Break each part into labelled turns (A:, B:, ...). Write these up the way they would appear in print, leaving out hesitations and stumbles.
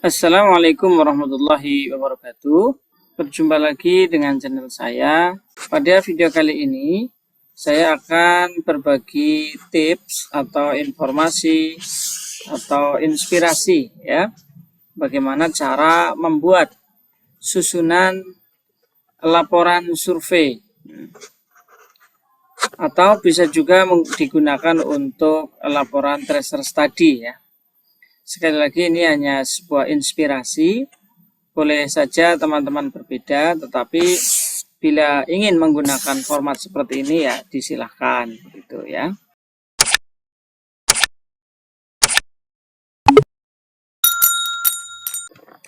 A: Assalamualaikum warahmatullahi wabarakatuh. Berjumpa lagi dengan channel saya. Pada video kali ini saya akan berbagi tips atau informasi atau inspirasi ya, bagaimana cara membuat susunan laporan survei atau bisa juga digunakan untuk laporan tracer study ya. Sekali lagi ini hanya sebuah inspirasi, boleh saja teman-teman berbeda, tetapi bila ingin menggunakan format seperti ini ya disilahkan gitu ya.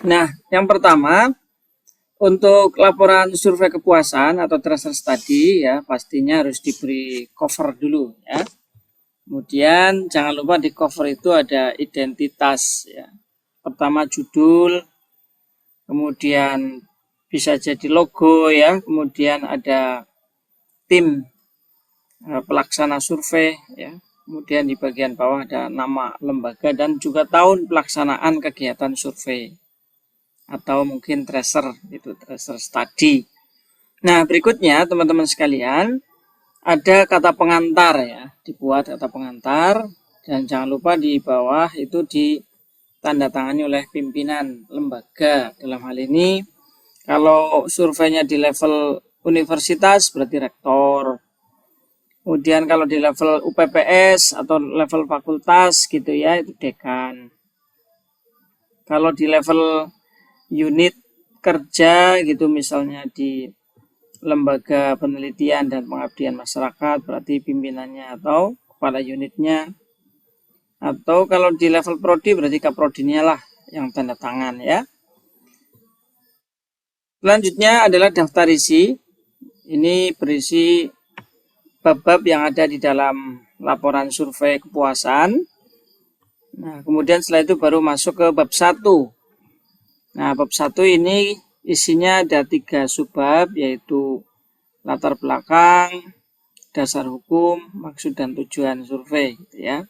A: Nah, yang pertama untuk laporan survei kepuasan atau tracer study ya pastinya harus diberi cover dulu ya. Kemudian jangan lupa di cover itu ada identitas ya. Pertama judul, kemudian bisa jadi logo ya, kemudian ada tim pelaksana survei ya. Kemudian di bagian bawah ada nama lembaga dan juga tahun pelaksanaan kegiatan survei atau mungkin tracer itu tracer study. Nah, berikutnya teman-teman sekalian ada kata pengantar ya, dibuat kata pengantar dan jangan lupa di bawah itu ditandatangani oleh pimpinan lembaga. Dalam hal ini kalau surveinya di level universitas berarti rektor. Kemudian kalau di level UPPS atau level fakultas gitu ya itu dekan. Kalau di level unit kerja gitu misalnya di lembaga penelitian dan pengabdian masyarakat berarti pimpinannya atau kepala unitnya, atau kalau di level prodi berarti kaprodinya lah yang tanda tangan ya. Selanjutnya adalah daftar isi. Ini berisi bab-bab yang ada di dalam laporan survei kepuasan. Nah, kemudian setelah itu baru masuk ke bab 1. Nah, bab 1 ini isinya ada 3 subbab, yaitu latar belakang, dasar hukum, maksud dan tujuan survei gitu ya.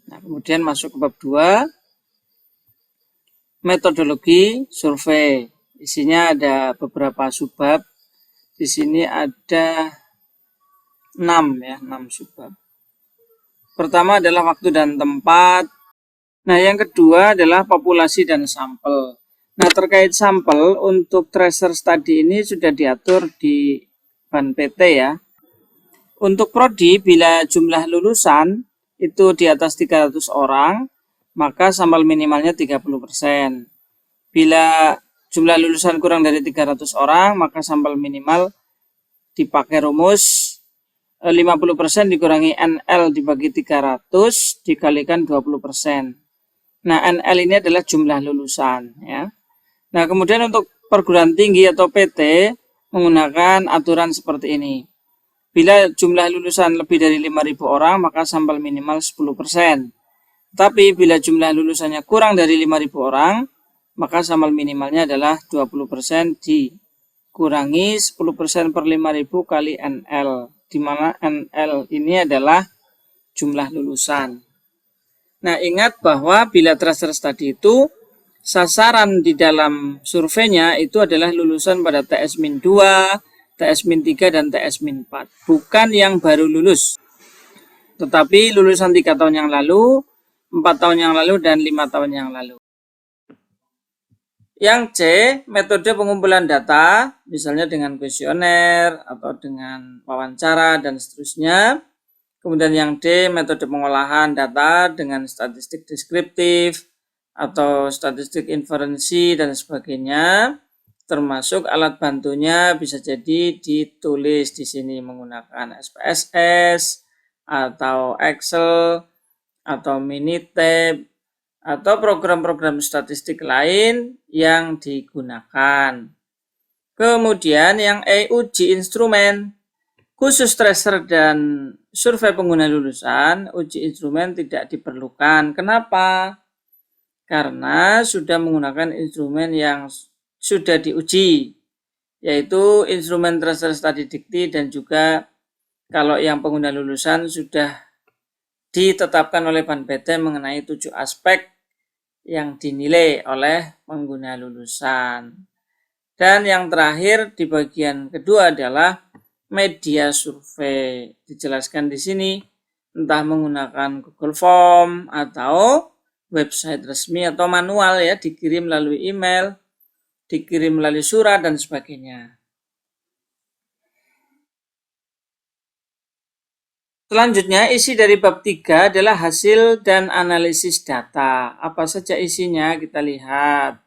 A: Nah, kemudian masuk ke bab 2, metodologi survei. Isinya ada beberapa subbab. Di sini ada 6 ya, 6 subbab. Pertama adalah waktu dan tempat. Nah, yang kedua adalah populasi dan sampel. Nah, terkait sampel untuk tracer study ini sudah diatur di Ban PT ya. Untuk prodi bila jumlah lulusan itu di atas 300 orang, maka sampel minimalnya 30%. Bila jumlah lulusan kurang dari 300 orang, maka sampel minimal dipakai rumus 50% dikurangi NL dibagi 300 dikalikan 20%. Nah, NL ini adalah jumlah lulusan ya. Nah, kemudian untuk perguruan tinggi atau PT menggunakan aturan seperti ini. Bila jumlah lulusan lebih dari 5.000 orang, maka sampel minimal 10%. Tapi bila jumlah lulusannya kurang dari 5.000 orang, maka sampel minimalnya adalah 20% dikurangi 10% per 5.000 kali NL, di mana NL ini adalah jumlah lulusan. Nah, ingat bahwa bila tracer study itu sasaran di dalam surveinya itu adalah lulusan pada TS-2, TS-3 dan TS-4, bukan yang baru lulus, tetapi lulusan 3 tahun yang lalu, 4 tahun yang lalu, dan 5 tahun yang lalu. Yang C, metode pengumpulan data, misalnya dengan kuesioner atau dengan wawancara dan seterusnya. Kemudian yang D, metode pengolahan data dengan statistik deskriptif atau statistik inferensi dan sebagainya, termasuk alat bantunya bisa jadi ditulis di sini menggunakan SPSS atau Excel atau Minitab atau program-program statistik lain yang digunakan. Kemudian yang E, uji instrumen. Khusus tracer dan survei pengguna lulusan, uji instrumen tidak diperlukan. Kenapa? Karena sudah menggunakan instrumen yang sudah diuji, yaitu instrumen tracer study dikti dan juga kalau yang pengguna lulusan sudah ditetapkan oleh Ban PT mengenai 7 aspek yang dinilai oleh pengguna lulusan. Dan yang terakhir di bagian kedua adalah media survei. Dijelaskan di sini entah menggunakan Google Form atau website resmi atau manual ya, dikirim melalui email, dikirim melalui surat dan sebagainya. Selanjutnya, isi dari bab 3 adalah hasil dan analisis data. Apa saja isinya? Kita lihat.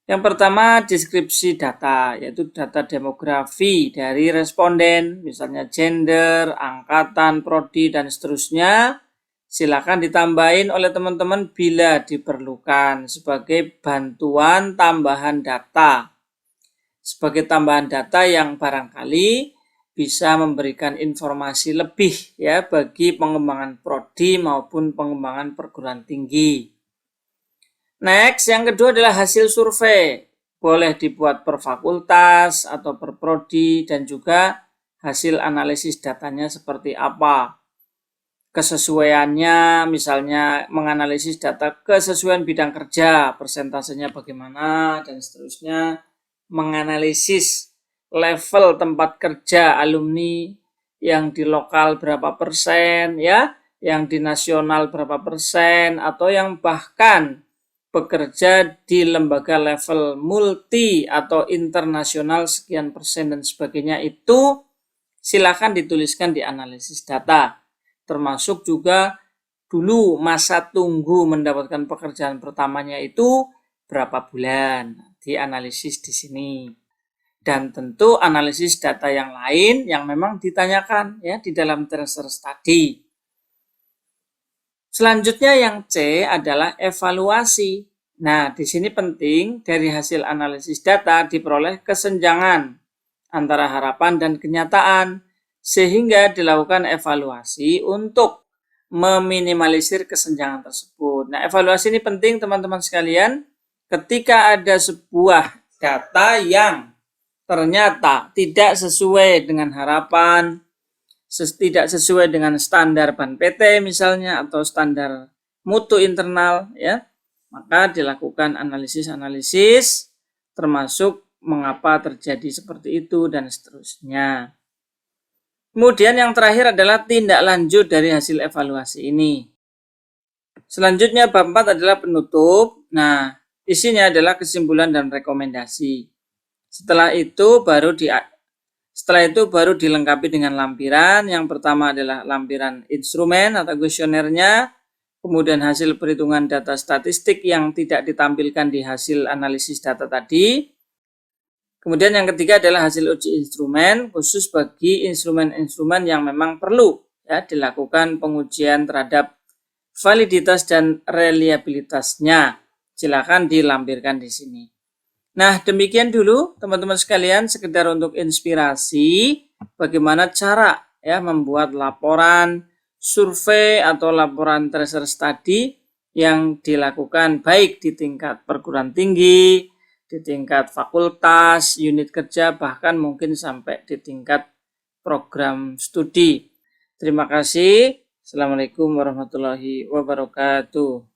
A: Yang pertama, deskripsi data, yaitu data demografi dari responden, misalnya gender, angkatan, prodi, dan seterusnya. Silakan ditambahin oleh teman-teman bila diperlukan sebagai bantuan tambahan data. Sebagai tambahan data yang barangkali bisa memberikan informasi lebih ya bagi pengembangan prodi maupun pengembangan perguruan tinggi. Next, yang kedua adalah hasil survei. Boleh dibuat per fakultas atau per prodi dan juga hasil analisis datanya seperti apa. Kesesuaiannya misalnya menganalisis data kesesuaian bidang kerja, persentasenya bagaimana dan seterusnya. Menganalisis level tempat kerja alumni yang di lokal berapa persen ya, yang di nasional berapa persen, atau yang bahkan bekerja di lembaga level multi atau internasional sekian persen dan sebagainya, itu silakan dituliskan di analisis data. Termasuk juga dulu masa tunggu mendapatkan pekerjaan pertamanya itu berapa bulan, dianalisis di sini. Dan tentu analisis data yang lain yang memang ditanyakan ya di dalam tracer study. Selanjutnya yang C adalah evaluasi. Nah, di sini penting dari hasil analisis data diperoleh kesenjangan antara harapan dan kenyataan sehingga dilakukan evaluasi untuk meminimalisir kesenjangan tersebut. Nah, evaluasi ini penting teman-teman sekalian ketika ada sebuah data yang ternyata tidak sesuai dengan harapan, tidak sesuai dengan standar BAN PT misalnya atau standar mutu internal ya, maka dilakukan analisis termasuk mengapa terjadi seperti itu dan seterusnya. Kemudian yang terakhir adalah tindak lanjut dari hasil evaluasi ini. Selanjutnya bab 4 adalah penutup. Nah, isinya adalah kesimpulan dan rekomendasi. Setelah itu baru dilengkapi dengan lampiran. Yang pertama adalah lampiran instrumen atau kuesionernya, kemudian hasil perhitungan data statistik yang tidak ditampilkan di hasil analisis data tadi. Kemudian yang ketiga adalah hasil uji instrumen, khusus bagi instrumen-instrumen yang memang perlu ya dilakukan pengujian terhadap validitas dan reliabilitasnya. Silakan dilampirkan di sini. Nah, demikian dulu teman-teman sekalian, sekedar untuk inspirasi bagaimana cara ya membuat laporan survei atau laporan tracer study yang dilakukan baik di tingkat perguruan tinggi, di tingkat fakultas, unit kerja, bahkan mungkin sampai di tingkat program studi. Terima kasih. Assalamualaikum warahmatullahi wabarakatuh.